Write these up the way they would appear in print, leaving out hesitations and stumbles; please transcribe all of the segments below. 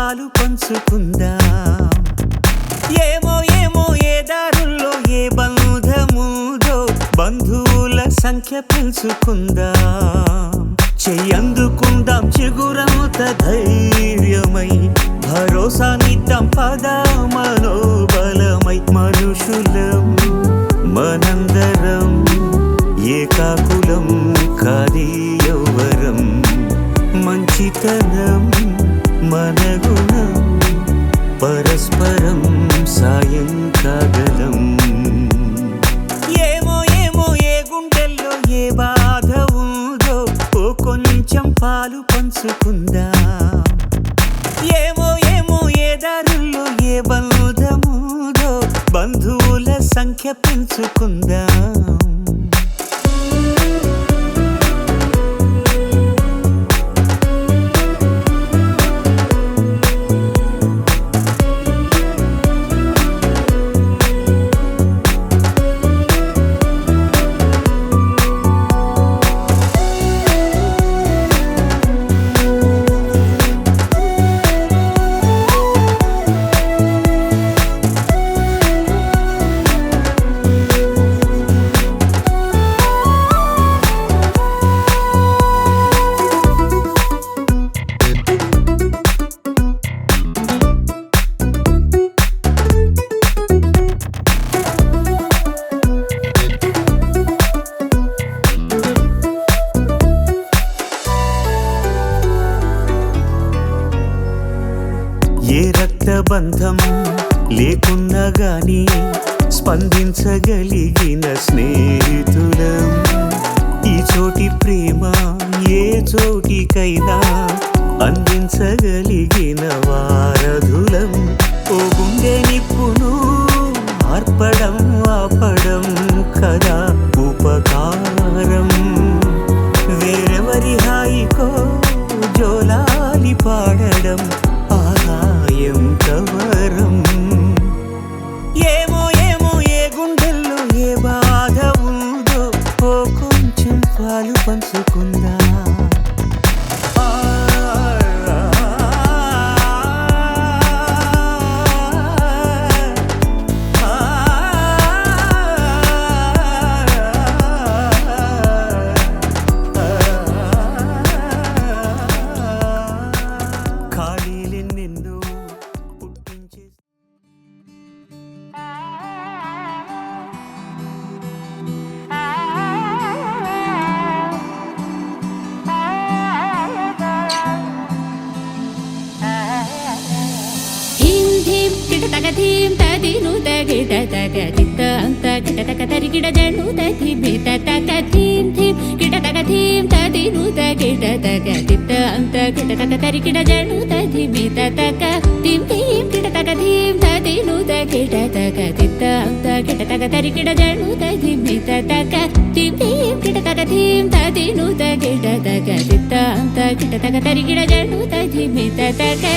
పాలు పంచుకుందాం. ఏమో ఏమో ఏ దారుల్లో ఏ బంధముదో బంధువుల సంఖ్య పెంచుకుందాం. చెయ్యందుకుందాం చిగురంత ధైర్యమై భరోసానిద్దాం పద మనోబలమై. మనుషులం మనందరం ఏకాకులం కాది యౌవరం. మంచితనం మన గుణం పరస్పరం సాయం కాగలం. ఏమో ఏమో ఏ గుండెల్లో ఏ బాధ ఉందో ఓ కొంచెం పాలు పంచుకుందాం. ఏమో ఏమో ఏ దారుల్లో ఏ బంధముదో బంధువుల సంఖ్య పెంచుకుందాం. ఏ రక్తబంధం లేకున్నా గాని స్పందించగలిగిన స్నేహితులం. ఈ చోటి ప్రేమ ఏ చోటికైనా అందించగలిగిన వారధులం. ఓ గుండె నిప్పును ఆర్పడం ఆపడం కదా ఉపకారం. వేరెవరి హాయికో జోలాలి పాడడం ఆదాయం కవరం. ఏమో ఏమో ఏ గుండెల్లో ఏ బాధ ఉందో ఓ కొంచెం పాలు పంచుకుందా. ధీం తదిను తగిట తగ చిత్త అంత కిట తగ తరిగిడ జను తది బిత తగ ధీం ధీం కిట తగ ధీం తదిను తగిట తగ చిత్త అంత కిట తగ తరిగిడ జను తది బిత తగ ధీం ధీం కిట తగ ధీం తదిను తగిట తగ చిత్త అంత కిట తగ తరిగిడ జను తది బిత తగ ధీం ధీం కిట తగ ధీం తదిను తగిట తగ చిత్త అంత కిట తగ తరిగిడ జను తది బిత తగ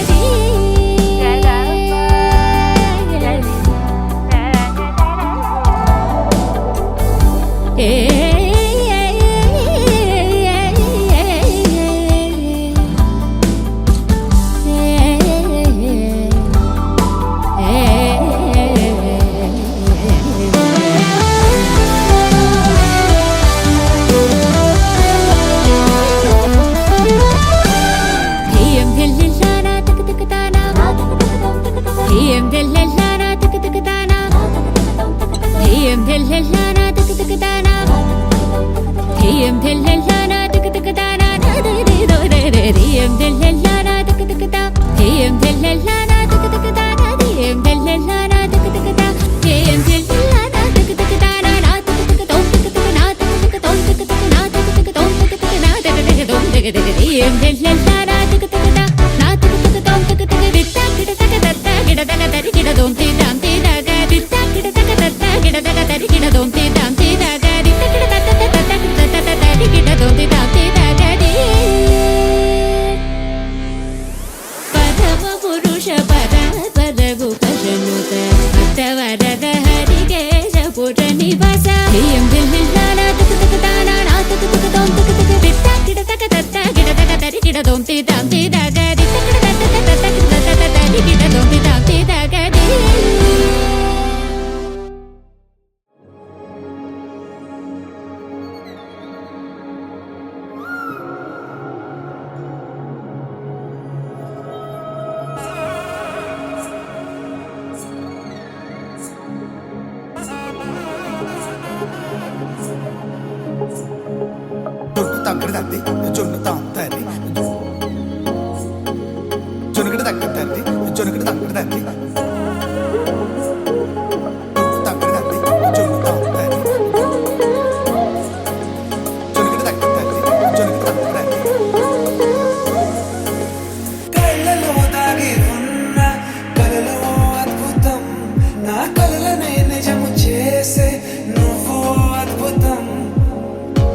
తగ్గడు తద్ది జొన్ను తాంతది జొనుగడ తగ్గడు తద్ది జొనుగడ తగ్గడు తద్ది తగ్గడు తద్ది జొన్ను తాంతది జొనుగడ తగ్గడు తద్ది జొనుగడ తగ్గడు తద్ది కళ్ళలో దాగి ఉన్న కలలో అద్భుతం నా కలలనే నిజము చేసే నువ్వు అద్భుతం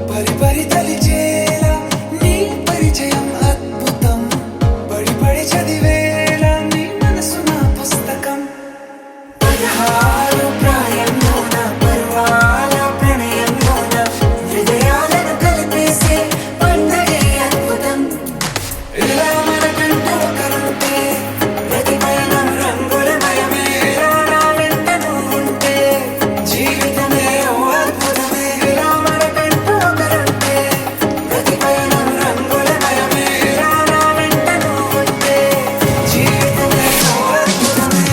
పరి పరి తలిచేలా నీ పరిచయం అద్భుతం పడి పడి చదివేలా నీ మనసు నా పుస్తకం 16 ప్రాయంలోన పర్వాల ప్రణయంలోన హృదయాలను కలిపేసే పండగే అద్భుతం ఇలా మనకంటూ ఒకరుంటే ప్రతి పయనం రంగులమయమే నా వెంట నువ్వుంటే జీవితమే ఓ అద్భుతమే ఇలా మనకంటూ ఒకరుంటే ప్రతి పయనం రంగులమయమే నా వెంట నువ్వుంటే జీవితమే ఓ అద్భుతమే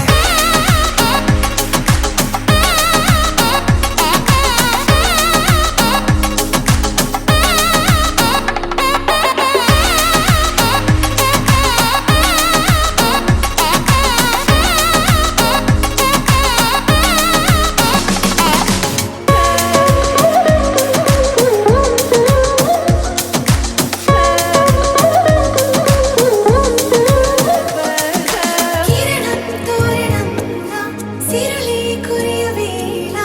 కిరణం తోరణంలా సిరులే కురియవేళ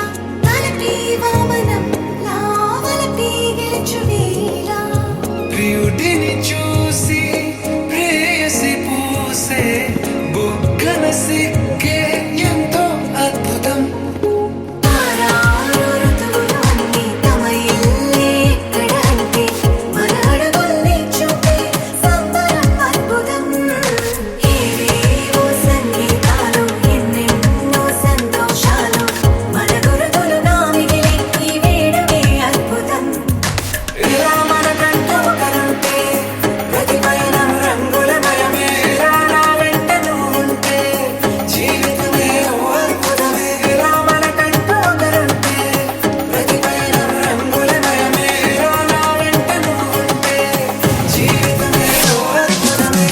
తలపి వామనంలా వలపి గెలుచువేళ ప్రియుడిని చూసి ప్రేయసి పూసే బుగ్గన సిగ్గే ఎంతో అద్భుతం ఆరారు ఋతువులు అన్నీ తమ ఇల్లే ఎక్కడ అంటే మన అడుగుల్ని చూపే సంబరం అద్భుతం ఏవేవో సంగీతాలు ఎన్నెన్నో సంతోషాలు మన గురుతులుగా మిగిలే ఈ వేడుకే అద్భుతం ఇలా మనకంటూ ఒకరుంటే ప్రతి పయనం రంగులమయమే నా వెంట నువ్వుంటే జీవితమే ఓ అద్భుతమే ఇలా మనకంటూ ఒకరుంటే ప్రతి పయనం రంగులమయమే నా వెంట నువ్వుంటే జీవితమే ఓ అద్భుతమే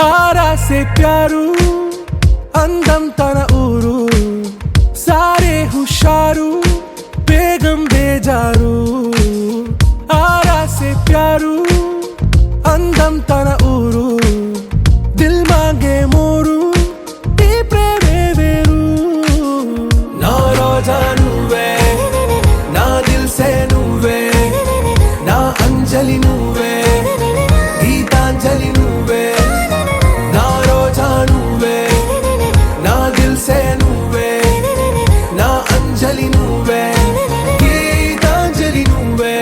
आरा से प्यारू అందం తన ఊరు సారే హుషారు బేగం బేజారు ఆరా से प्यारू అందం తన ఊరు దిల్ మాంగే మోరు ఈ ప్రేమే వేరు నా రోజా నువ్వే నా దిల్ సే నువ్వే నా అంజలి నువ్వే గీతాంజలి నువ్వే నా రోజా నువ్వే నా దిల్ సే నువ్వే నా అంజలి నువ్వే గీతాంజలి నువ్వే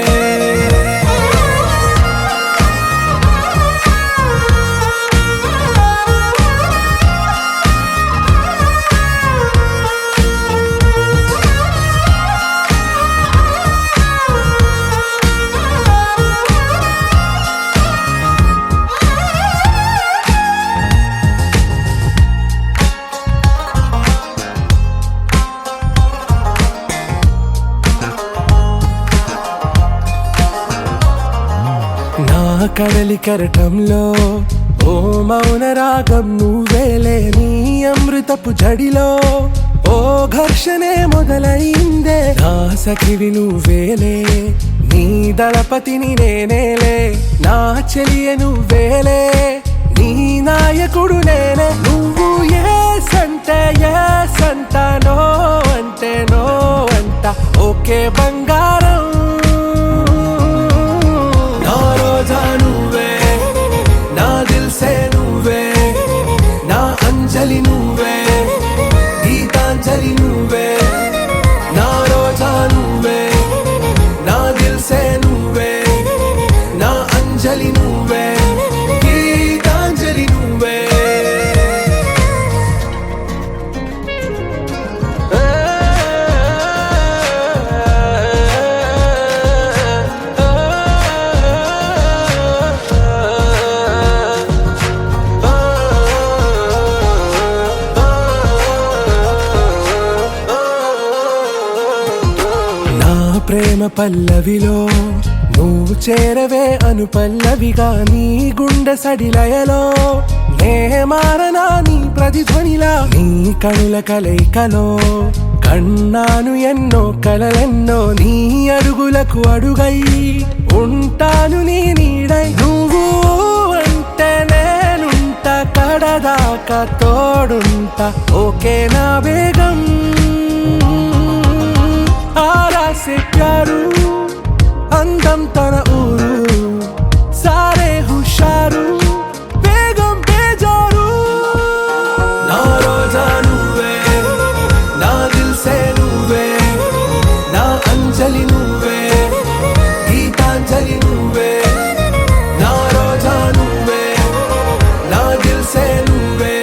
నా కడలి కరటంలో ఓ మౌన రాగం నువ్వేలే నీ అమృతపు జడిలో ఓ ఘర్షణే మొదలైందే నా సఖివి నువ్వేలే నీ దళపతిని నేనేలే నా చెలియ నువ్వేలే నీ నీ నాయకుడు నేనే. నువ్వు ఎస్ అంటే ఎస్ అంట, నో అంటే నో అంట. ఓకే బంగారం, నా రోజా నువ్వే, నా దిల్సే నువ్వే, నా అంజలి నువ్వే, గీతాంజలి నువ్వే. నా రోజా నువ్వే, నా దిల్సే నువ్వే, నా అంజలి నువ్వే, గీతాంజలి నువ్వే. నా ప్రేమ పల్లవిలో నువ్వు చేరవే అను పల్లవిగా, నీ గుండె సడిలయలో నే మారనా నీ ప్రతిధ్వనిలా. నీ కనుల కలయికలో కన్నాను ఎన్నో కలలెన్నో, నీ అడుగులకు అడుగై ఉంటాను నీ నీడై. నువ్వు అంటే నేనుంట, కడదాకా తోడుంట. ఓకే నా బేగం, ఆరా సే ప్యారు, అందం తన ఊరు, సారే హుషారు, బేగం బేజారు. నా రోజా నువ్వే, నా దిల్సే నువ్వే, నా అంజలి నువ్వే, గీతాంజలి నువ్వే. నా రోజా నువ్వే, నా దిల్సే నువ్వే,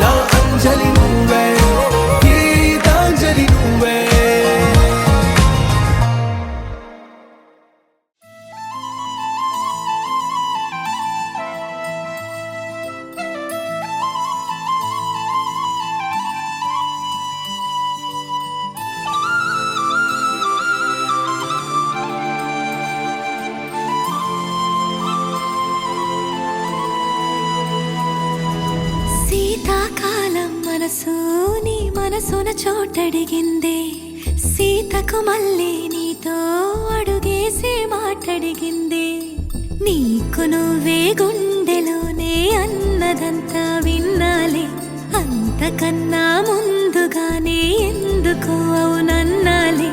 నా అంజలి నువ్వే, గీతాంజలి నువ్వే. శీతాకాలం మనసు నీ మనసున చోటడిగిందే, సీతకు మళ్ళీ నీతో అడుగేసి మాటడిగిందే. నీకు నువ్వే గుండెలోనే అన్నదంతా విన్నాలే, అంతకన్నా ముందుగానే ఎందుకు అవునన్నాలే.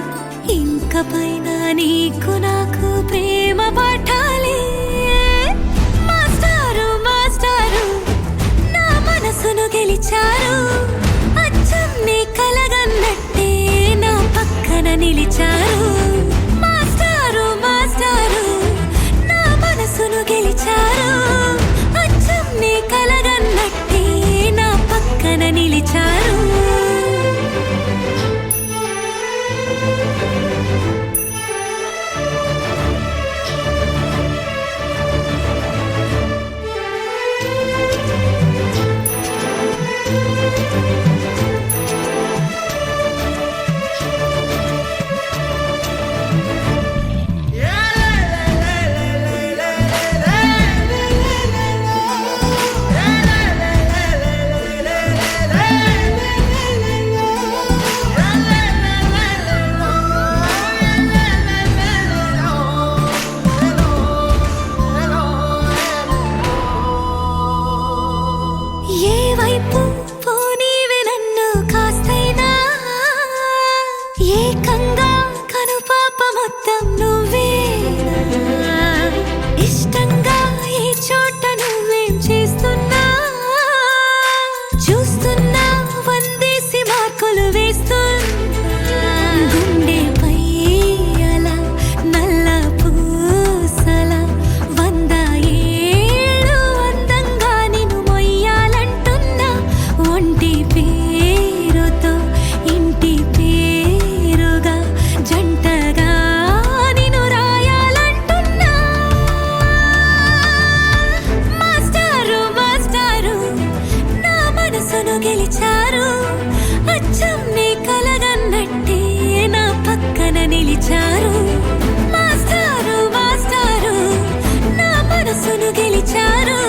ఇంక పైన నీకు నాకు ప్రేమ పాఠాలే. మాస్టారు మాస్టారు, నా మనసును గెలిచారు, అచ్చం నీ కలగన్నట్టే నా పక్కన నిలిచారు. మాస్టారు మాస్టారు, నా మనసును గెలిచారు, అచ్చం నీ కలగన్నట్టే నా పక్కన నిలిచారు. ఏ వైపు పోనీవే నన్ను కాస్తైనా, ఏకంగా కనుపాప మొత్తం నువ్వే. ఇష్టంగా ఈ చోట నువ్వేం చేస్తున్నా, చూస్తున్నా వందేసి మార్కులు వేస్తున్నా. గుండెపై అలా నల్ల పూసల 100 ఏళ్ళు అందంగా నిన్ను మొయ్యాలంటున్నా. ఒంటి పేరుతో ఇంటి పేరుగా జంటగా నిన్ను రాయాలంటున్నా. మాస్టారు మాస్టారు, నా మనసును గెలిచారు, అచ్చం నీ కలగన్నట్టే నా పక్కన నిలిచారు. మాస్టారు మాస్టారు, నా మనసును గెలిచారు,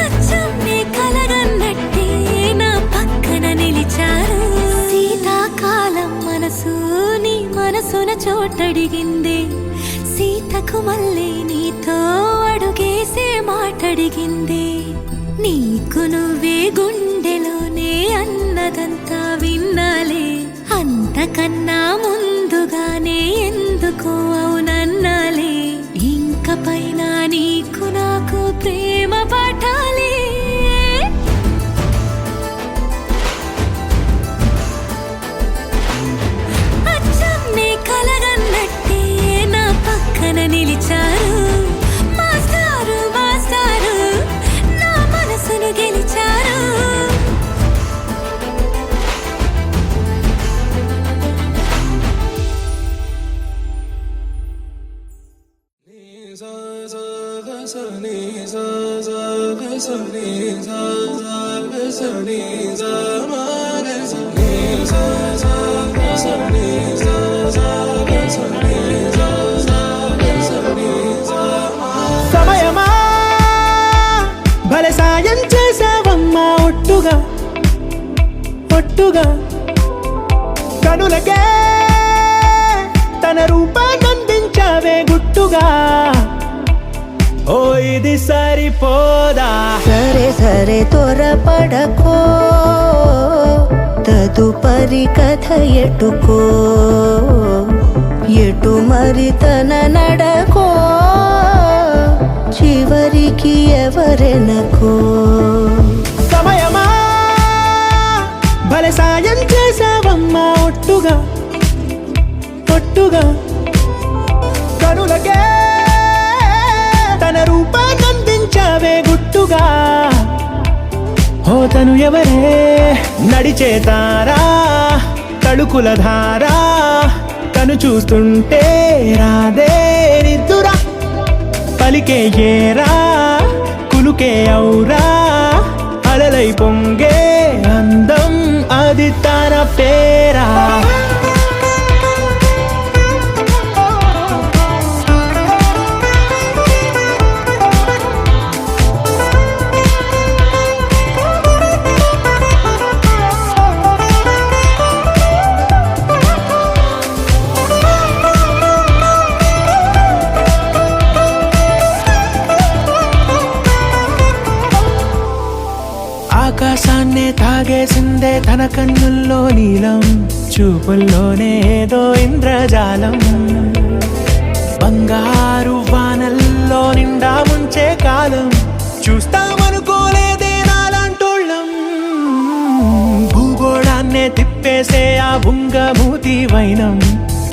అచ్చం నీ కలగన్నట్టే నా పక్కన నిలిచారు. శీతాకాలం మనసు నీ మనసున చోటడిగిందే, సీతకు మళ్ళీ నీతో అడుగే కలిసే మాటడిగింది నీకు నువ్వే గుండెలోనే అన్నదంతా విన్నాలే అంతకన్నా ముందుగానే ఎందుకు అవునన్నాలే ఇంక పైన నీకు నాకు ప్రేమ పాఠాలే అచ్చం నీ కలగన్నట్టే నా పక్కన నిలిచారు మాస్టారు మాస్టారు నా మనసును గెలిచారు సమయమా భలే సాయం చేసావమ్మా ఒట్టుగా ఒట్టుగా కనులకే తన రూపాన్నందించావే గుట్టుగా ఓ ఇది సరిపోదా సరే సరే త్వరపడకో తదుపరి కథ ఎటుకో ఎటు మరి తన నడకో చివరికి ఎవరెనకో సమయమా భలే సాయం చేసావమ్మా ఒట్టుగా ఒట్టుగా కనులకే తన రూపాన్నందించావే గుట్టుగా ఓ తను ఎవరే నడిచే తారా తళుకుల ధారా తను చూస్తుంటే రాదే నిద్దురా పలికే ఏరా కులుకే ఔరా అలలై పొంగే అందం అది తన పేరా ఆకాశాన్నే తాగేసిందే తన కన్నుల్లో నీలం చూపుల్లోనే ఏదో ఇంద్రజాలం బంగారు వానల్లో నిండా ముంచే కాలం చూస్తామనుకోలేదే నాలాంటోళ్ళం భూగోళాన్నే తిప్పేసే ఆ బుంగమూతి వైనం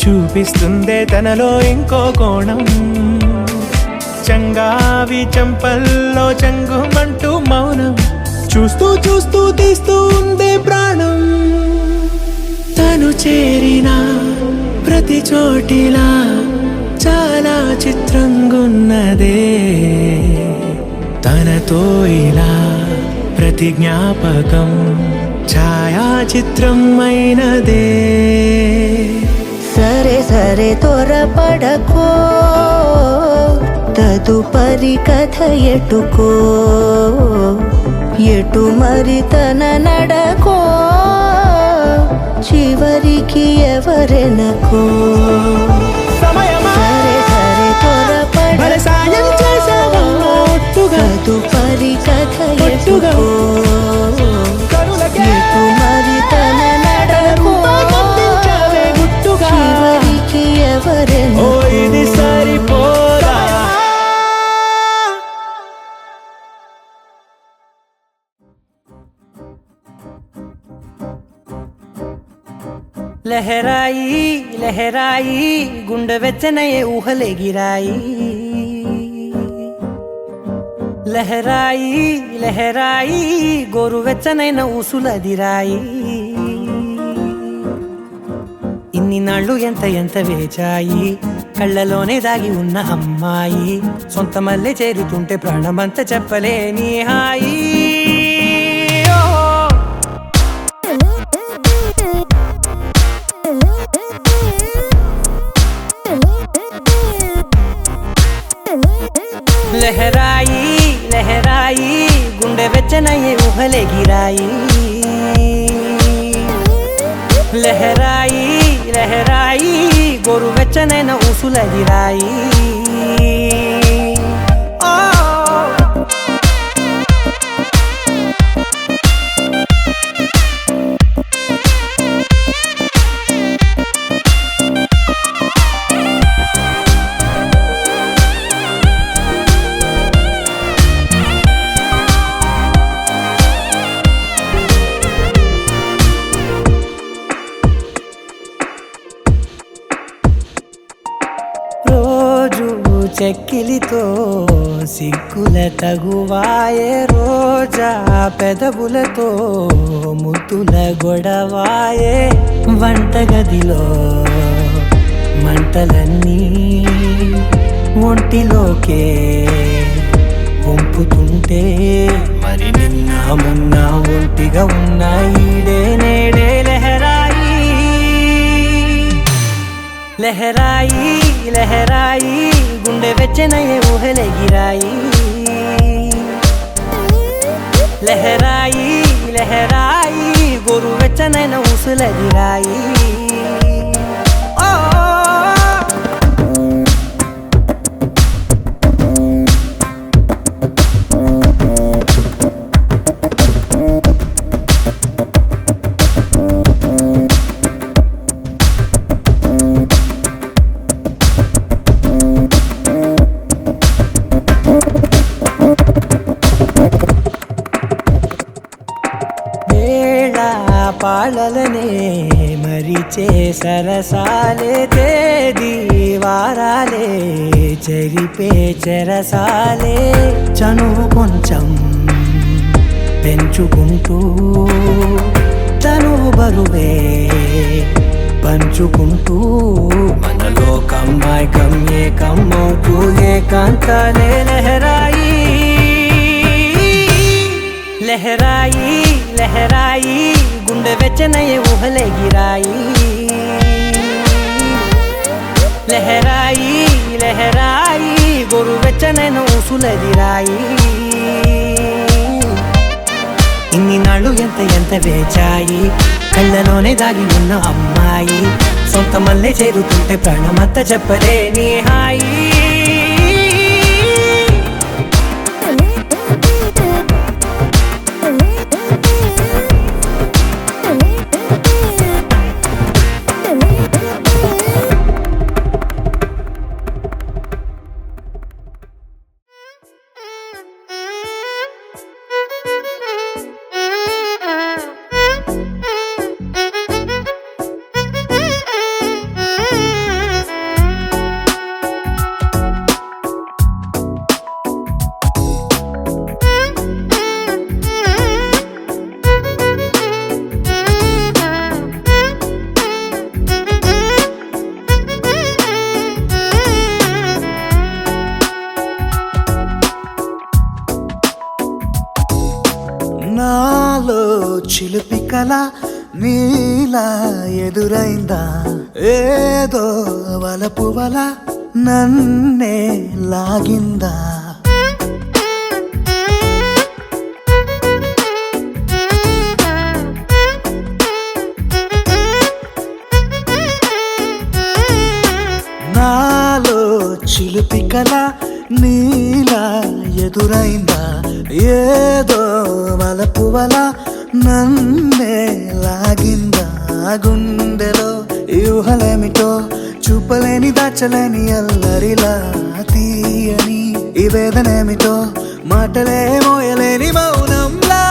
చూపిస్తుందే తనలో ఇంకో కోణం చంగావి చంపల్లో చంగుమంటూ మౌనం చూస్తూ చూస్తూ తీస్తూ ఉందే ప్రాణం తను చేరిన ప్రతి చోటిలా చాలా చిత్రంగున్నదే తనతో ఇలా ప్రతి జ్ఞాపకం ఛాయాచిత్రం అయినదే సరే సరే త్వరపడకో తదుపరి కథ ఎటుకో ఎటు మరి తన నడకో చివరికి ఎవరెనకో సమయమా సరే సరే భలే సాయం చేసావమ్మా ఒట్టుగా తదుపరి కథ ఒట్టుగా ఎటుకో కనులకే ఎటు మరి తన నడకో రూపాన్నందించావే గుట్టుగా చివరికి ఓ ఎవరెనకో ఇది సరిపోదా లహరాయి లహరాయి గుండె వెచ్చనయే ఊహలే గిరాయి లహరాయి లహరాయి గోరు వెచ్చనైన ఊసులదిరాయి ఇన్ని నాళ్ళు ఎంత ఎంత వేచాయి కళ్ళలోనే దాగి ఉన్న అమ్మాయి సొంత మల్లె చేరుతుంటే ప్రాణమంత చెప్పలేని హాయి లహరాయి లహరాయి గుండె వెచ్చనయ్యే ఊహలే గిరాయి లహరాయి లహరాయి గోరు వెచ్చనైన ఊసులదిరాయి చెక్కిలితో సిగ్గుల తగువాయే రోజా పెదవులతో ముద్దుల గొడవాయే వంటగదిలో మంటలన్నీ ఒంటిలోకే వంపుతుంటే మరి నిన్న మొన్న ఒంటిగా ఉన్న ఈడే నేడే లహరాయి లహరాయి లహరాయి గుండె వెచ్చనయే ఊహలెగిరాయి లహరాయి లహరాయి గోరు వెచ్చనైన ఊసులెగిరాయి పాలలనే మరిచే సరసాలే తేదీ వారాలే చెరిపే చెరసాలే చనువు కొంచెం పెంచుకుంటూ తనువు బరువే పంచుకుంటూ మనలో కమ్మాయి కమ్మే కమ్మవుతూ ఏకాంతాలే లహరాయి లహరాయి లహరాయి గుండె వెచ్చనయే ఊహలెగిరాయి లహరాయి లహరాయి గోరు వెచ్చనైన ఊసులెగిరాయి ఇన్ని నాళ్ళు ఎంత వేచాయి కళ్ళలోనే దాగి ఉన్న అమ్మాయి సొంత మల్లె చేరుతుంటే ప్రాణమంతా చెప్పలేని హాయి నాలో చిలిపి కల నీలా ఎదురైందా ఏదో వలపు వల నన్నే లాగిందా నాలో చిలిపి కల నీలా ఎదురైందా ఏదో వలపు వల నన్నే లాగిందా గుండెలో ఊహలేమిటో చూపలేని దాచలేని అల్లరిలా తీయని ఈ వేదనేమిటో మాటలే మోయలేని మౌనంలా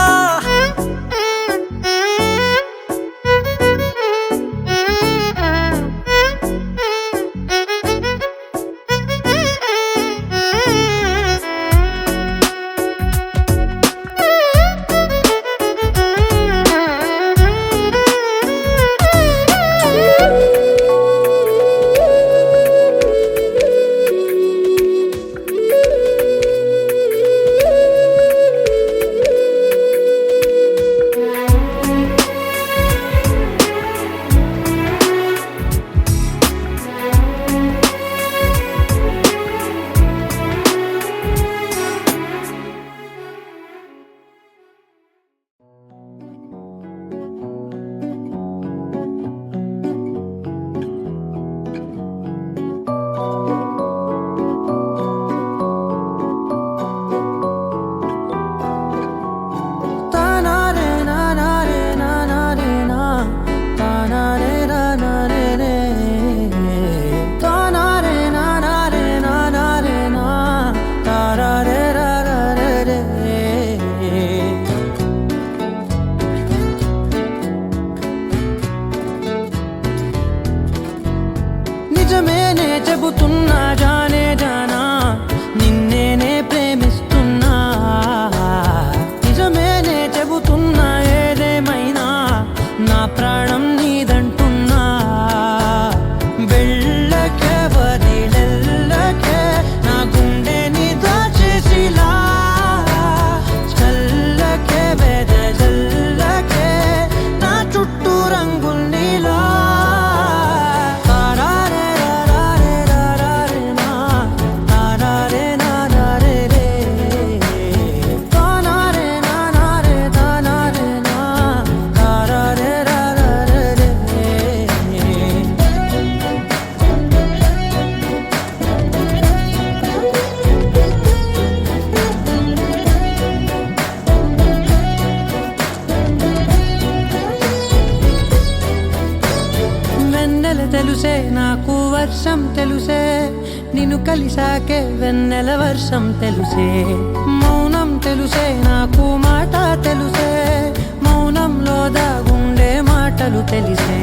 నిజమేనే చెబుతున్నా జానే జానా తెలుసే నాకు వర్షం తెలుసే నిన్ను కలిసాకే వెన్నెల వర్షం తెలుసే మౌనం తెలుసే నాకు మాట తెలుసే మౌనంలో దాగుండే మాటలు తెలిసే